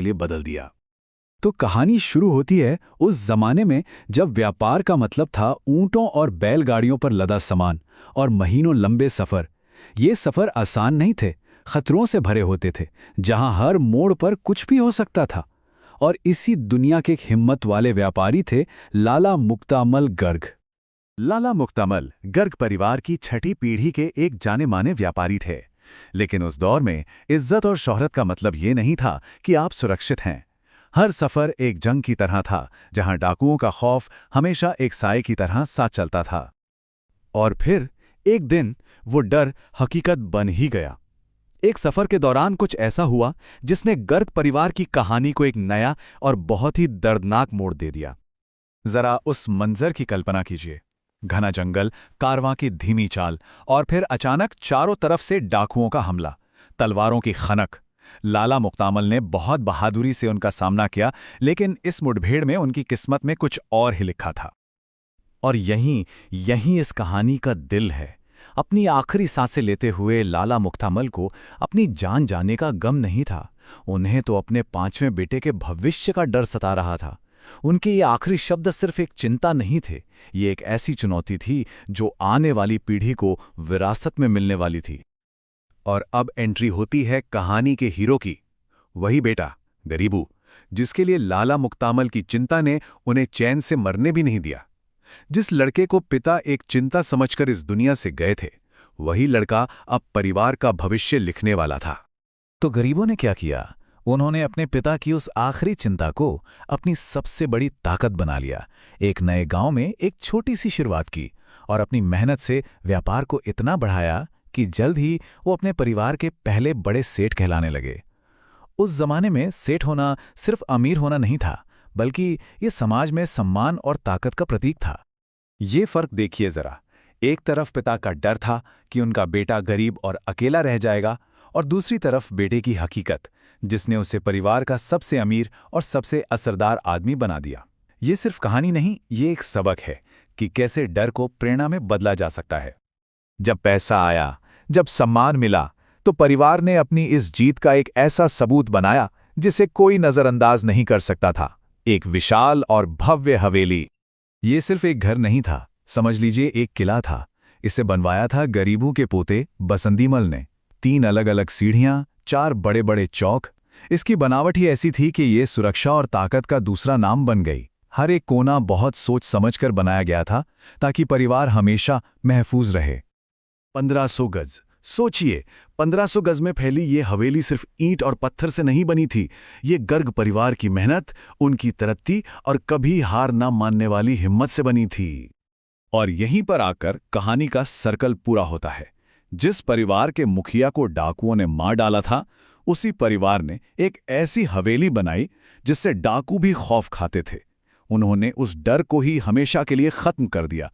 लिए बदल दिया। तो कहानी शुरू होती है उस जमाने में जब व्यापार का मतलब था ऊंटों और बैलगाड़ियों पर लदा सामान और महीनों लंबे सफर। ये सफर आसान नहीं थे, खतरों से भरे होते थे, जहां हर मोड़ पर कुछ भी हो सकता था। और इसी दुनिया के एक हिम्मत वाले व्यापारी थे लाला मुक्तामल गर्ग। लाला मुक्तामल गर्ग परिवार की छठी पीढ़ी के एक जाने माने व्यापारी थे। लेकिन उस दौर में इज्जत और शोहरत का मतलब ये नहीं था कि आप सुरक्षित हैं। हर सफर एक जंग की तरह था, जहां डाकुओं का खौफ हमेशा एक साए की तरह साथ चलता था। और फिर एक दिन वो डर हकीकत बन ही गया। एक सफर के दौरान कुछ ऐसा हुआ जिसने गर्ग परिवार की कहानी को एक नया और बहुत ही दर्दनाक मोड़ दे दिया। जरा उस मंजर की कल्पना कीजिए। घना जंगल, कारवां की धीमी चाल और फिर अचानक चारों तरफ से डाकुओं का हमला, तलवारों की खनक। लाला मुक्तामल ने बहुत बहादुरी से उनका सामना किया, लेकिन इस मुठभेड़ में उनकी किस्मत में कुछ और ही लिखा था। और यहीं इस कहानी का दिल है। अपनी आखिरी सांसें लेते हुए लाला मुक्तामल को अपनी जान जाने का गम नहीं था। उन्हें तो अपने 5वें बेटे के भविष्य का डर सता रहा था। उनके ये आखिरी शब्द सिर्फ एक चिंता नहीं थे, ये एक ऐसी चुनौती थी जो आने वाली पीढ़ी को विरासत में मिलने वाली थी। और अब एंट्री होती है कहानी के हीरो की। वही बेटा, गरीबू, जिसके लिए लाला मुक्तामल की चिंता ने उन्हें चैन से मरने भी नहीं दिया। जिस लड़के को पिता एक चिंता समझकर इस दुनिया से गए थे, वही लड़का अब परिवार का भविष्य लिखने वाला था। तो गरीबों ने क्या किया? उन्होंने अपने पिता की उस आखिरी चिंता को अपनी सबसे बड़ी ताकत बना लिया। एक नए गांव में एक छोटी सी शुरुआत की और अपनी मेहनत से व्यापार को इतना बढ़ाया कि जल्द ही वो अपने परिवार के पहले बड़े सेठ कहलाने लगे। उस जमाने में सेठ होना सिर्फ अमीर होना नहीं था, बल्कि ये समाज में सम्मान और ताकत का प्रतीक था। ये फर्क देखिए जरा। एक तरफ पिता का डर था कि उनका बेटा गरीब और अकेला रह जाएगा, और दूसरी तरफ बेटे की हकीकत, जिसने उसे परिवार का सबसे अमीर और सबसे असरदार आदमी बना दिया। ये सिर्फ कहानी नहीं, ये एक सबक है कि कैसे डर को प्रेरणा में बदला जा सकता है। जब पैसा आया, जब सम्मान मिला, तो परिवार ने अपनी इस जीत का एक ऐसा सबूत बनाया जिसे कोई नजरअंदाज नहीं कर सकता था। एक विशाल और भव्य हवेली। ये सिर्फ एक घर नहीं था, समझ लीजिए एक किला था। इसे बनवाया था गरीबों के पोते बसंतीमल ने। 3 अलग-अलग सीढ़ियां, 4 बड़े-बड़े चौक। इसकी बनावट ही ऐसी थी कि ये सुरक्षा और ताकत का दूसरा नाम बन गई। हर एक कोना बहुत सोच समझकर बनाया गया था ताकि परिवार हमेशा महफूज रहे। 1500 गज, सोचिए, 1500 गज में फैली ये हवेली सिर्फ ईंट और पत्थर से नहीं बनी थी। ये गर्ग परिवार की मेहनत, उनकी तरक्की और कभी हार ना मानने वाली हिम्मत से बनी थी। और यहीं पर आकर कहानी का सर्कल पूरा होता है। जिस परिवार के मुखिया को डाकुओं ने मार डाला था, उसी परिवार ने एक ऐसी हवेली बनाई जिससे डाकू भी खौफ खाते थे। उन्होंने उस डर को ही हमेशा के लिए खत्म कर दिया।